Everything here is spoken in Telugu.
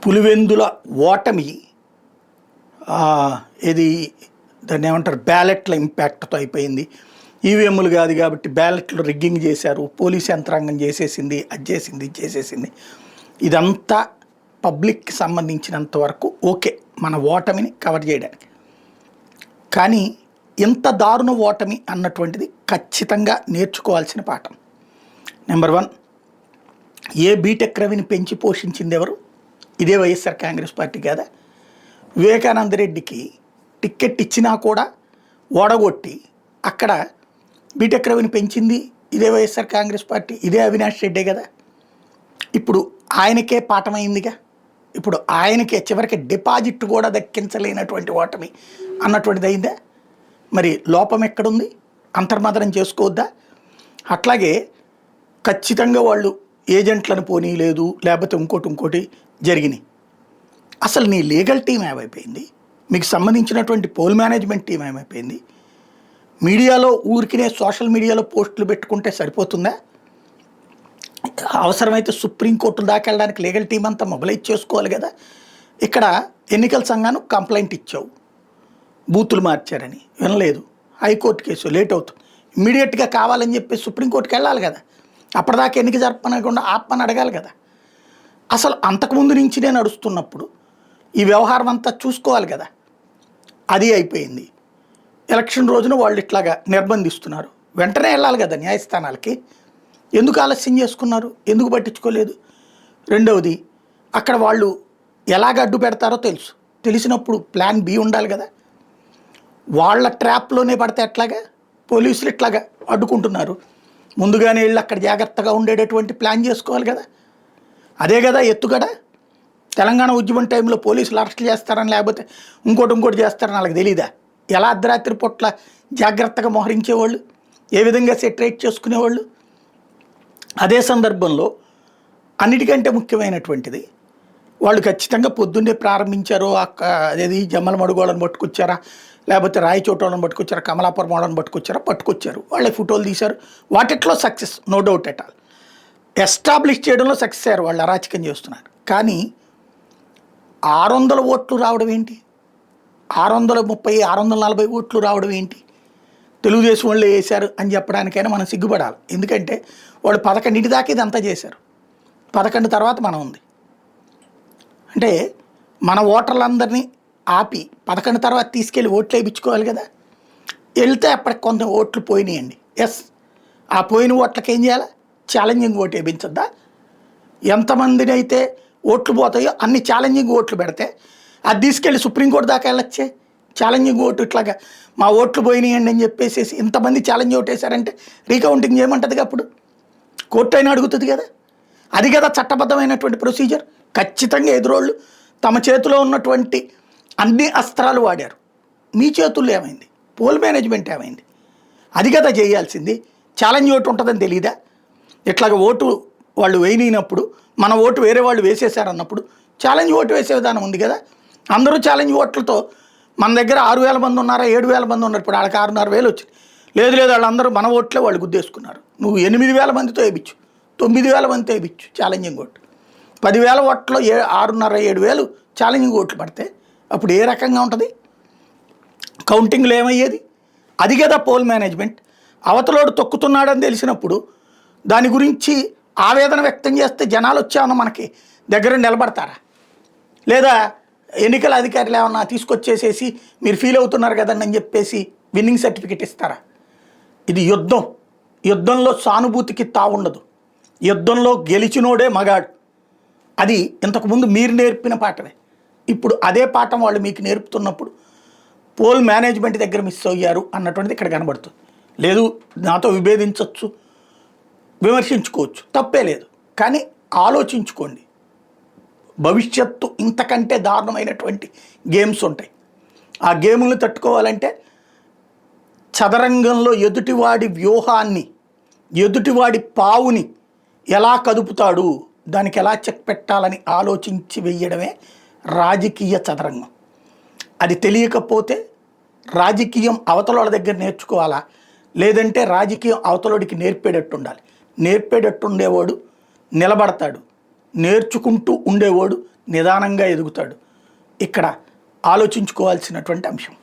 పులివెందుల ఓటమి ఇది దాన్ని ఏమంటారు బ్యాలెట్ల ఇంపాక్ట్తో అయిపోయింది. ఈవీఎంలు కాదు కాబట్టి బ్యాలెట్లు రిగ్గింగ్ చేశారు, పోలీస్ యంత్రాంగం చేసేసింది, అది చేసింది, ఇది చేసేసింది. ఇదంతా పబ్లిక్కి సంబంధించినంత వరకు ఓకే మన ఓటమిని కవర్ చేయడానికి. కానీ ఇంత దారుణ ఓటమి అన్నటువంటిది ఖచ్చితంగా నేర్చుకోవాల్సిన పాఠం. నెంబర్ 1, ఏ బీటెక్ రవిని పెంచి పోషించింది ఎవరు? ఇదే వైఎస్ఆర్ కాంగ్రెస్ పార్టీ కదా. వివేకానంద రెడ్డికి టిక్కెట్ ఇచ్చినా కూడా ఓడగొట్టి అక్కడ బీటెక్ రవిని పెంచింది ఇదే వైఎస్ఆర్ కాంగ్రెస్ పార్టీ, ఇదే అవినాష్ రెడ్డే కదా. ఇప్పుడు ఆయనకే పాఠమైందిగా. ఇప్పుడు ఆయనకే చివరికి డిపాజిట్ కూడా దక్కించలేనటువంటి ఓటమి అన్నటువంటిది అయిందా? మరి లోపం ఎక్కడుంది? అంతర్మదనం చేసుకోవద్దా? అట్లాగే ఖచ్చితంగా వాళ్ళు ఏజెంట్లను పోనీయలేదు, లేకపోతే ఇంకోటి జరిగినాయి. అసలు నీ లీగల్ టీం ఏమైపోయింది? మీకు సంబంధించినటువంటి పోల్ మేనేజ్మెంట్ టీం ఏమైపోయింది? మీడియాలో ఊరికినే సోషల్ మీడియాలో పోస్టులు పెట్టుకుంటే సరిపోతుందా? అవసరమైతే సుప్రీంకోర్టు దాకా వెళ్ళడానికి లీగల్ టీం అంతా మొబిలైజ్ చేసుకోవాలి కదా. ఇక్కడ ఎన్నికల సంఘానికి కంప్లైంట్ ఇచ్చావు, బూతులు మార్చారని, వినలేదు, హైకోర్టు కేసు లేట్ అవుతుంది, ఇమ్మీడియట్గా కావాలని చెప్పి సుప్రీంకోర్టుకి వెళ్ళాలి కదా. అప్పటిదాకా ఎన్నిక జరపనకుండా ఆపమని అడగాలి కదా. అసలు అంతకుముందు నుంచినే నడుస్తున్నప్పుడు ఈ వ్యవహారం అంతా చూసుకోవాలి కదా. అది అయిపోయింది. ఎలక్షన్ రోజున వాళ్ళు ఇట్లాగా నిర్బంధిస్తున్నారు, వెంటనే వెళ్ళాలి కదా న్యాయస్థానాలకి. ఎందుకు ఆలస్యం చేసుకున్నారు? ఎందుకు పట్టించుకోలేదు? రెండవది, అక్కడ వాళ్ళు ఎలాగ అడ్డు పెడతారో తెలిసినప్పుడు ప్లాన్ బి ఉండాలి కదా. వాళ్ళ ట్రాప్లోనే పడితే ఎట్లాగా? పోలీసులు ఇట్లాగా అడ్డుకుంటున్నారు, ముందుగానే వెళ్ళి అక్కడ జాగ్రత్తగా ఉండేటటువంటి ప్లాన్ చేసుకోవాలి కదా. అదే కదా ఎత్తుగడ. తెలంగాణ ఉద్యమం టైంలో పోలీసులు అరెస్ట్ చేస్తారని, లేకపోతే ఇంకోటి చేస్తారని వాళ్ళకి తెలీదా? ఎలా అర్ధరాత్రి పూట్ల జాగ్రత్తగా మోహరించేవాళ్ళు, ఏ విధంగా సెటరేట్ చేసుకునేవాళ్ళు. అదే సందర్భంలో అన్నిటికంటే ముఖ్యమైనటువంటిది, వాళ్ళు ఖచ్చితంగా పొద్దున్నే ప్రారంభించారు. అదేది జమ్మల మడుగోళ్ళని పట్టుకొచ్చారా, లేకపోతే రాయచోటోళ్ళని పట్టుకొచ్చారా, కమలాపురం వాళ్ళని పట్టుకొచ్చారు. వాళ్ళే ఫోటోలు తీశారు. వాటిట్లో success, no doubt at all. Establish చేయడంలో సక్సెస్ అయ్యారు, వాళ్ళు అరాచకం చేస్తున్నారు. కానీ 600 ఓట్లు రావడం ఏంటి? 630, 640 ఓట్లు రావడం ఏంటి? తెలుగుదేశం వాళ్ళు వేశారు అని చెప్పడానికైనా మనం సిగ్గుపడాలి. ఎందుకంటే వాళ్ళు 11 దాకా ఇదంతా చేశారు. 11 తర్వాత మనం ఉంది అంటే మన ఓటర్లందరినీ ఆపి 11 తర్వాత తీసుకెళ్ళి ఓట్లు వేయించుకోవాలి కదా. వెళ్తే అప్పటికి కొంత ఓట్లు పోయినాయండి. ఎస్, ఆ పోయిన ఓట్లకి ఏం చేయాలి? ఛాలెంజింగ్ ఓటు వేయించద్దా? ఎంతమందిని అయితే ఓట్లు పోతాయో అన్ని ఛాలెంజింగ్ ఓట్లు పెడితే అది తీసుకెళ్ళి సుప్రీంకోర్టు దాకా వెళ్ళొచ్చే. ఛాలెంజింగ్ ఓటు ఇట్లాగా మా ఓట్లు పోయినాయండి అని చెప్పేసి ఇంతమంది ఛాలెంజ్ ఓటు వేశారంటే రీకౌంటింగ్ చేయమంటుంది. అప్పుడు కోర్టు అయినా అడుగుతుంది కదా. అది కదా చట్టబద్ధమైనటువంటి ప్రొసీజర్. ఖచ్చితంగా ఎదురోళ్ళు తమ చేతిలో ఉన్నటువంటి అన్ని అస్త్రాలు వాడారు. మీ చేతుల్లో ఏమైంది? పోల్ మేనేజ్మెంట్ ఏమైంది? అది కదా చేయాల్సింది. ఛాలెంజ్ ఓటు ఉంటుందని తెలీదా? ఇట్లాగ ఓటు వాళ్ళు వేయనప్పుడు మన ఓటు వేరే వాళ్ళు వేసేసారన్నప్పుడు ఛాలెంజ్ ఓటు వేసే విధానం ఉంది కదా. అందరూ ఛాలెంజ్ ఓట్లతో మన దగ్గర 6,000 మంది ఉన్నారా, 7,000 మంది ఉన్నారు. ఇప్పుడు వాళ్ళకి 6,500 వచ్చింది. లేదు వాళ్ళందరూ మన ఓట్లే వాళ్ళు గుద్దేసుకున్నారు. నువ్వు 8,000 మందితో వేయించు, 9,000 మందితో వేయించు ఛాలెంజింగ్ ఓటు. 10,000 ఓట్లో 6,500, 7,000 ఛాలెంజింగ్ ఓట్లు పడితే అప్పుడు ఏ రకంగా ఉంటుంది? కౌంటింగ్లో ఏమయ్యేది? అది కదా పోల్ మేనేజ్మెంట్. అవతలోడు తొక్కుతున్నాడని తెలిసినప్పుడు దాని గురించి ఆవేదన వ్యక్తం చేస్తే జనాలు వచ్చామన్నా మనకి దగ్గర నిలబడతారా? లేదా ఎన్నికల అధికారులు ఏమన్నా తీసుకొచ్చేసేసి మీరు ఫీల్ అవుతున్నారు కదండి అని చెప్పేసి విన్నింగ్ సర్టిఫికెట్ ఇస్తారా? ఇది యుద్ధం. యుద్ధంలో సానుభూతికి తావుండదు. యుద్ధంలో గెలిచినోడే మగాడు. అది ఇంతకుముందు మీరు నేర్పిన పాఠమే. ఇప్పుడు అదే పాఠం వాళ్ళు మీకు నేర్పుతున్నప్పుడు పోల్ మేనేజ్మెంట్ దగ్గర మిస్ అయ్యారు అన్నటువంటిది ఇక్కడ కనబడుతుంది. లేదు, నాతో విభేదించవచ్చు, విమర్శించుకోవచ్చు, తప్పే లేదు. కానీ ఆలోచించుకోండి. భవిష్యత్తు ఇంతకంటే దారుణమైనటువంటి గేమ్స్ ఉంటాయి. ఆ గేములను తట్టుకోవాలంటే చదరంగంలో ఎదుటివాడి వ్యూహాన్ని, ఎదుటివాడి పావుని ఎలా కదుపుతాడు, దానికి ఎలా చెక్ పెట్టాలని ఆలోచించి వెయ్యడమే రాజకీయ చదరంగం. అది తెలియకపోతే రాజకీయం అవతలోళ్ళ దగ్గర నేర్చుకోవాలా, లేదంటే రాజకీయం అవతలోడికి నేర్పేటట్టు ఉండాలి. నేర్పేటట్టు ఉండేవాడు నిలబడతాడు, నేర్చుకుంటూ ఉండేవాడు నిదానంగా ఎదుగుతాడు. ఇక్కడ ఆలోచించుకోవాల్సినటువంటి అంశం.